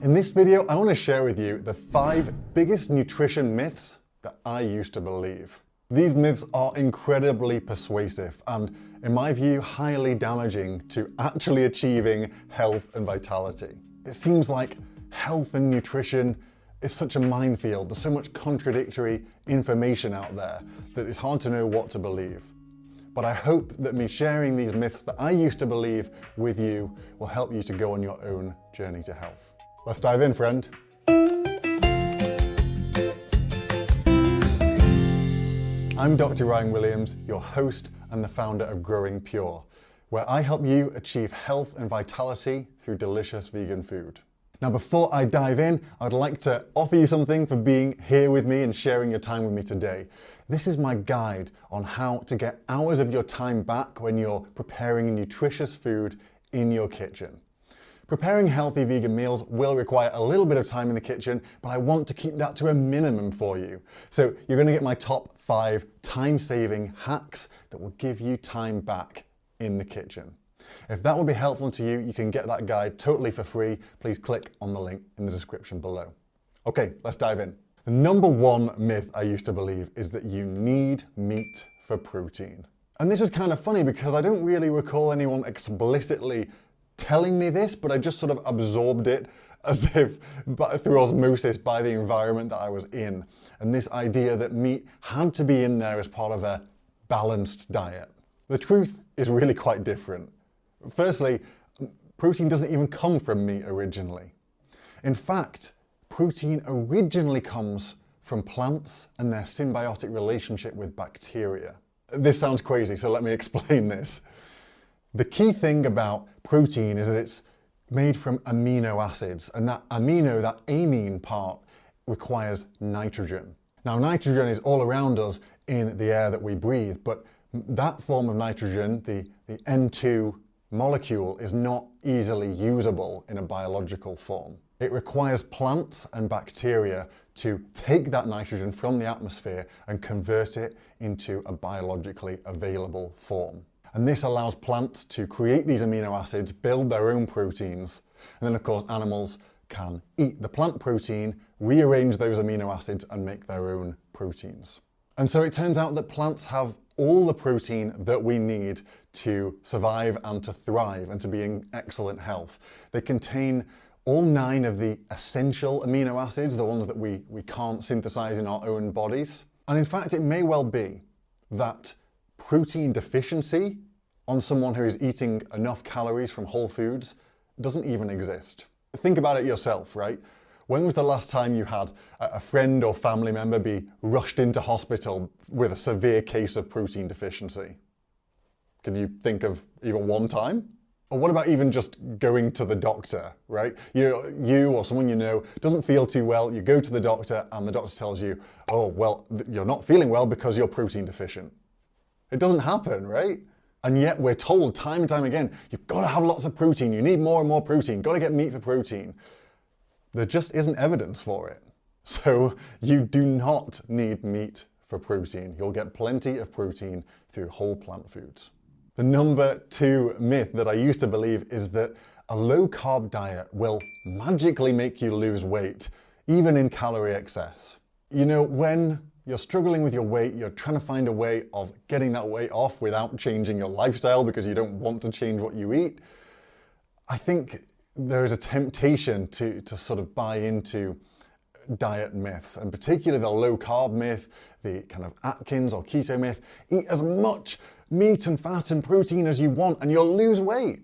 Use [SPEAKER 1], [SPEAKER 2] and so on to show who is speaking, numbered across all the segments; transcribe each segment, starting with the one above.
[SPEAKER 1] In this video, I want to share with you the 5 biggest nutrition myths that I used to believe. These myths are incredibly persuasive and, in my view, highly damaging to actually achieving health and vitality. It seems like health and nutrition is such a minefield. There's so much contradictory information out there that it's hard to know what to believe. But I hope that me sharing these myths that I used to believe with you will help you to go on your own journey to health. Let's dive in, friend. I'm Dr. Ryan Williams, your host and the founder of Growing Pure, where I help you achieve health and vitality through delicious vegan food. Now, before I dive in, I'd like to offer you something for being here with me and sharing your time with me today. This is my guide on how to get hours of your time back when you're preparing nutritious food in your kitchen. Preparing healthy vegan meals will require a little bit of time in the kitchen, but I want to keep that to a minimum for you. So you're going to get my top 5 time-saving hacks that will give you time back in the kitchen. If that would be helpful to you, you can get that guide totally for free. Please click on the link in the description below. Okay, let's dive in. The number 1 myth I used to believe is that you need meat for protein. And this was kind of funny because I don't really recall anyone explicitly telling me this, but I just sort of absorbed it as if through osmosis by the environment that I was in. And this idea that meat had to be in there as part of a balanced diet. The truth is really quite different. Firstly, protein doesn't even come from meat originally. In fact, protein originally comes from plants and their symbiotic relationship with bacteria. This sounds crazy, so let me explain this. The key thing about protein is that it's made from amino acids, and that amine part, requires nitrogen. Now, nitrogen is all around us in the air that we breathe, but that form of nitrogen, the N2 molecule, is not easily usable in a biological form. It requires plants and bacteria to take that nitrogen from the atmosphere and convert it into a biologically available form. And this allows plants to create these amino acids, build their own proteins, and then of course animals can eat the plant protein, rearrange those amino acids and make their own proteins. And so it turns out that plants have all the protein that we need to survive and to thrive and to be in excellent health. They contain all 9 of the essential amino acids, the ones that we can't synthesize in our own bodies. And in fact, it may well be that protein deficiency on someone who is eating enough calories from whole foods doesn't even exist. Think about it yourself, right? When was the last time you had a friend or family member be rushed into hospital with a severe case of protein deficiency? Can you think of even one time? Or what about even just going to the doctor, right? You or someone you know doesn't feel too well, you go to the doctor and the doctor tells you, oh, well, you're not feeling well because you're protein deficient. It doesn't happen, right? And yet we're told time and time again, you've got to have lots of protein, you need more and more protein, got to get meat for protein. There just isn't evidence for it. So you do not need meat for protein. You'll get plenty of protein through whole plant foods. The number 2 myth that I used to believe is that a low-carb diet will magically make you lose weight, even in calorie excess. You know, when you're struggling with your weight, you're trying to find a way of getting that weight off without changing your lifestyle because you don't want to change what you eat, I think there is a temptation to sort of buy into diet myths, and particularly the low-carb myth, the kind of Atkins or keto myth. Eat as much meat and fat and protein as you want and you'll lose weight.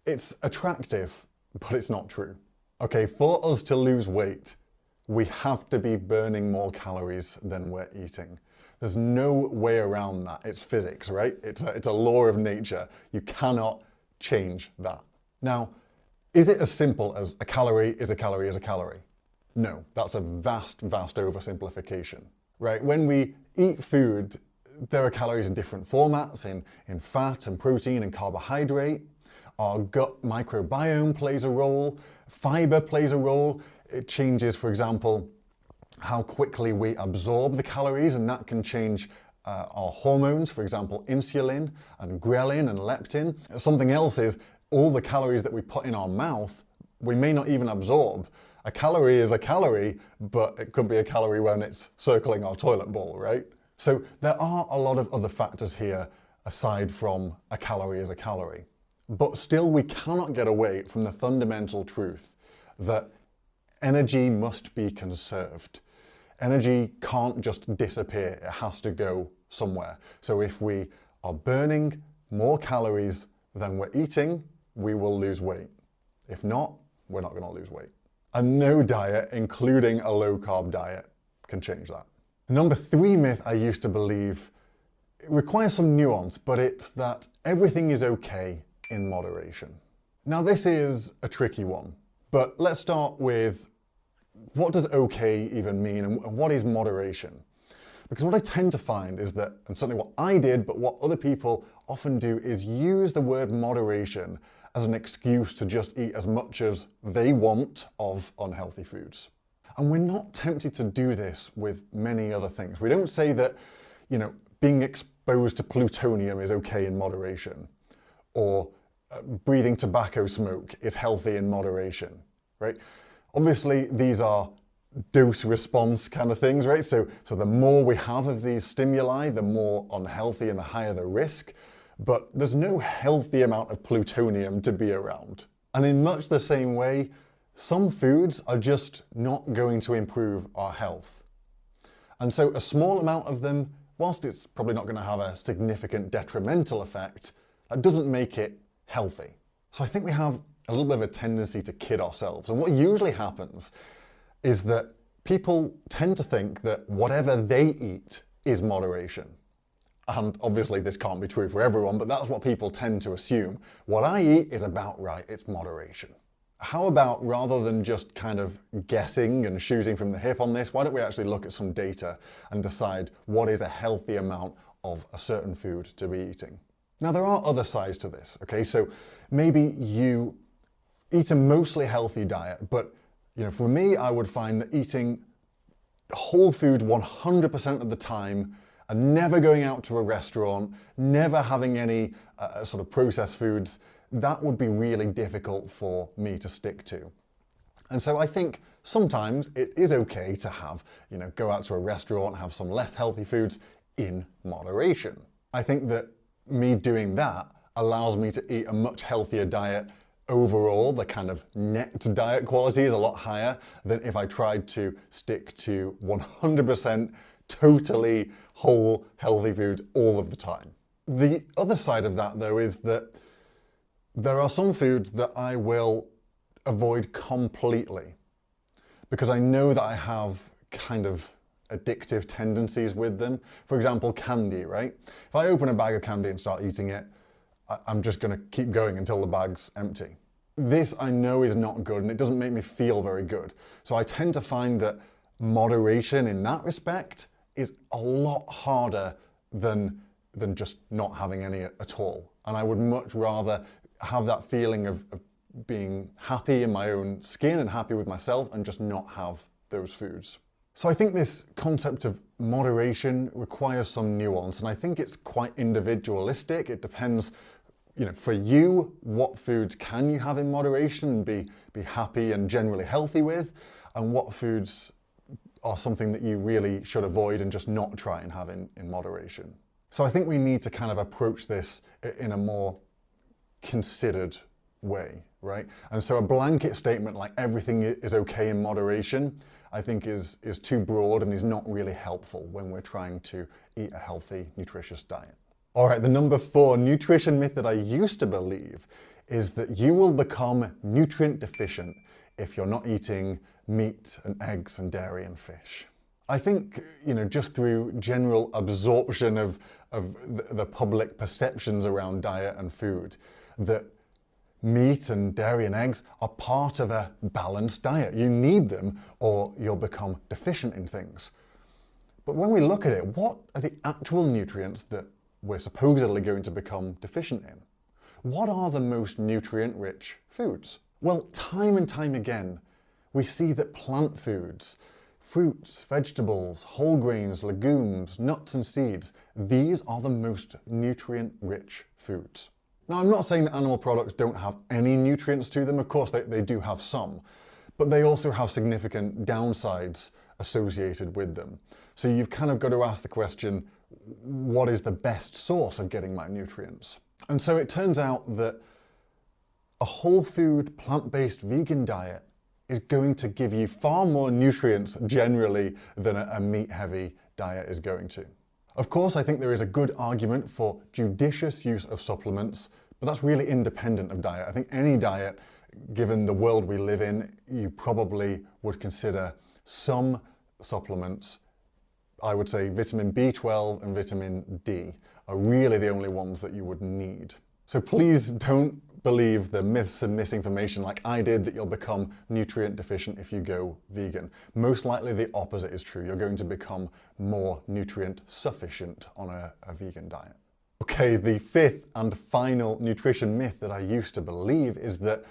[SPEAKER 1] It's attractive, but it's not true. Okay, for us to lose weight, we have to be burning more calories than we're eating. There's no way around that. It's physics, right? It's a law of nature. You cannot change that. Now, is it as simple as a calorie is a calorie is a calorie? No, that's a vast, vast oversimplification, right? When we eat food, there are calories in different formats, in fat and protein and carbohydrate. Our gut microbiome plays a role, fiber plays a role. It changes, for example, how quickly we absorb the calories, and that can change our hormones, for example, insulin and ghrelin and leptin. Something else is all the calories that we put in our mouth we may not even absorb. A calorie is a calorie, but it could be a calorie when it's circling our toilet bowl, right? So there are a lot of other factors here aside from a calorie is a calorie. But still, we cannot get away from the fundamental truth that energy must be conserved. Energy can't just disappear, it has to go somewhere. So if we are burning more calories than we're eating, we will lose weight. If not, we're not going to lose weight. And no diet, including a low-carb diet, can change that. The number 3 myth I used to believe, it requires some nuance, but it's that everything is okay in moderation. Now this is a tricky one, but let's start with what does okay even mean and what is moderation? Because what I tend to find is that, and certainly what I did, but what other people often do, is use the word moderation as an excuse to just eat as much as they want of unhealthy foods. And we're not tempted to do this with many other things. We don't say that, being exposed to plutonium is okay in moderation, or breathing tobacco smoke is healthy in moderation, right? Obviously, these are dose response kind of things, right? So the more we have of these stimuli, the more unhealthy and the higher the risk. But there's no healthy amount of plutonium to be around. And in much the same way, some foods are just not going to improve our health. And so a small amount of them, whilst it's probably not going to have a significant detrimental effect, that doesn't make it healthy. So I think we have a little bit of a tendency to kid ourselves. And what usually happens is that people tend to think that whatever they eat is moderation. And obviously this can't be true for everyone, but that's what people tend to assume. What I eat is about right, it's moderation. How about, rather than just kind of guessing and shooting from the hip on this, why don't we actually look at some data and decide what is a healthy amount of a certain food to be eating? Now there are other sides to this, okay? So maybe you eat a mostly healthy diet, but for me, I would find that eating whole food 100% of the time and never going out to a restaurant, never having any sort of processed foods, that would be really difficult for me to stick to. And so I think sometimes it is okay to have, go out to a restaurant, have some less healthy foods in moderation. I think that me doing that allows me to eat a much healthier diet overall. The kind of net diet quality is a lot higher than if I tried to stick to 100% totally whole healthy foods all of the time. The other side of that, though, is that there are some foods that I will avoid completely because I know that I have kind of addictive tendencies with them. For example, candy, right? If I open a bag of candy and start eating it, I'm just going to keep going until the bag's empty. This I know is not good and it doesn't make me feel very good. So I tend to find that moderation in that respect is a lot harder than just not having any at all. And I would much rather have that feeling of being happy in my own skin and happy with myself and just not have those foods. So I think this concept of moderation requires some nuance, and I think it's quite individualistic. It depends, for you, what foods can you have in moderation and be happy and generally healthy with, and what foods are something that you really should avoid and just not try and have in moderation. So I think we need to kind of approach this in a more considered way, right? And so a blanket statement like everything is okay in moderation, I think is too broad and is not really helpful when we're trying to eat a healthy, nutritious diet. All right, the number 4 nutrition myth that I used to believe is that you will become nutrient deficient if you're not eating meat and eggs and dairy and fish. I think, just through general absorption of the public perceptions around diet and food, that meat and dairy and eggs are part of a balanced diet. You need them or you'll become deficient in things. But when we look at it, what are the actual nutrients that we're supposedly going to become deficient in? What are the most nutrient-rich foods? Well, time and time again, we see that plant foods, fruits, vegetables, whole grains, legumes, nuts and seeds, these are the most nutrient-rich foods. Now, I'm not saying that animal products don't have any nutrients to them. Of course, they do have some, but they also have significant downsides associated with them. So you've kind of got to ask the question, what is the best source of getting my nutrients? And so it turns out that a whole food, plant-based vegan diet is going to give you far more nutrients generally than a meat-heavy diet is going to. Of course, I think there is a good argument for judicious use of supplements, but that's really independent of diet. I think any diet, given the world we live in, you probably would consider some supplements. I would say vitamin B12 and vitamin D are really the only ones that you would need. So please don't believe the myths and misinformation like I did that you'll become nutrient deficient if you go vegan. Most likely the opposite is true. You're going to become more nutrient sufficient on a vegan diet. Okay, the fifth and final nutrition myth that I used to believe is that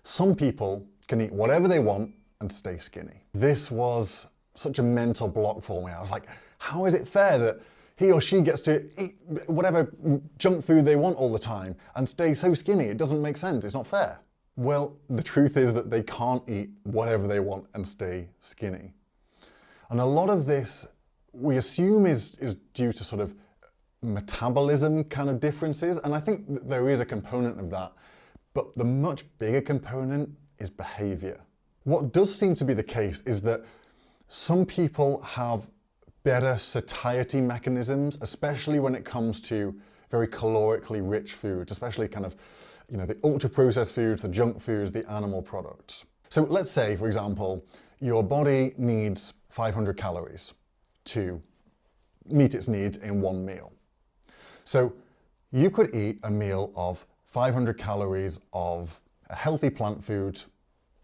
[SPEAKER 1] some people can eat whatever they want and stay skinny. This was such a mental block for me. I was like, how is it fair that he or she gets to eat whatever junk food they want all the time and stay so skinny? It doesn't make sense. It's not fair. Well, the truth is that they can't eat whatever they want and stay skinny. And a lot of this we assume is due to sort of metabolism kind of differences. And I think that there is a component of that, but the much bigger component is behavior. What does seem to be the case is that some people have better satiety mechanisms, especially when it comes to very calorically rich foods, especially kind of, the ultra-processed foods, the junk foods, the animal products. So let's say, for example, your body needs 500 calories to meet its needs in one meal. So you could eat a meal of 500 calories of a healthy plant food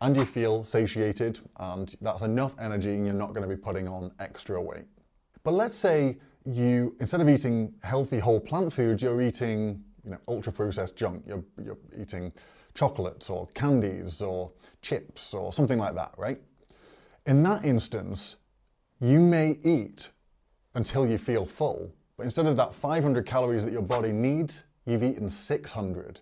[SPEAKER 1] and you feel satiated and that's enough energy and you're not going to be putting on extra weight. But let's say you, instead of eating healthy whole plant foods, you're eating ultra-processed junk. You're eating chocolates or candies or chips or something like that, right? In that instance, you may eat until you feel full, but instead of that 500 calories that your body needs, you've eaten 600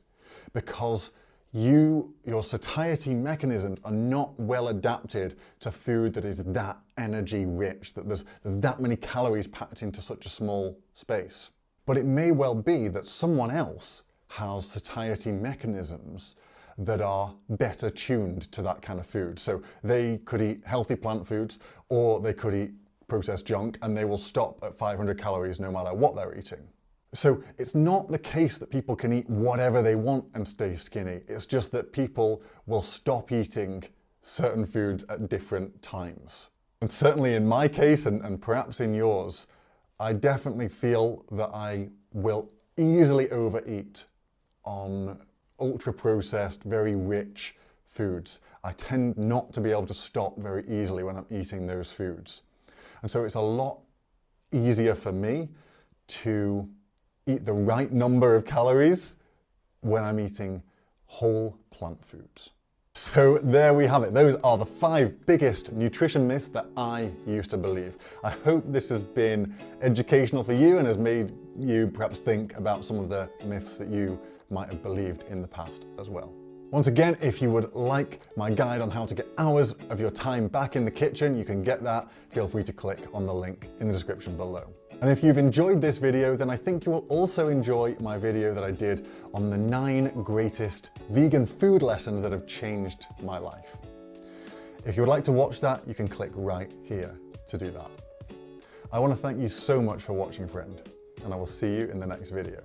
[SPEAKER 1] because your satiety mechanisms are not well adapted to food that is that energy rich, that there's that many calories packed into such a small space. But it may well be that someone else has satiety mechanisms that are better tuned to that kind of food. So they could eat healthy plant foods or they could eat processed junk and they will stop at 500 calories no matter what they're eating. So it's not the case that people can eat whatever they want and stay skinny. It's just that people will stop eating certain foods at different times. And certainly in my case, and perhaps in yours, I definitely feel that I will easily overeat on ultra-processed, very rich foods. I tend not to be able to stop very easily when I'm eating those foods. And so it's a lot easier for me to eat the right number of calories when I'm eating whole plant foods. So there we have it. Those are the 5 biggest nutrition myths that I used to believe. I hope this has been educational for you and has made you perhaps think about some of the myths that you might have believed in the past as well. Once again, if you would like my guide on how to get hours of your time back in the kitchen, you can get that. Feel free to click on the link in the description below. And if you've enjoyed this video, then I think you will also enjoy my video that I did on the 9 greatest vegan food lessons that have changed my life. If you would like to watch that, you can click right here to do that. I want to thank you so much for watching, friend, and I will see you in the next video.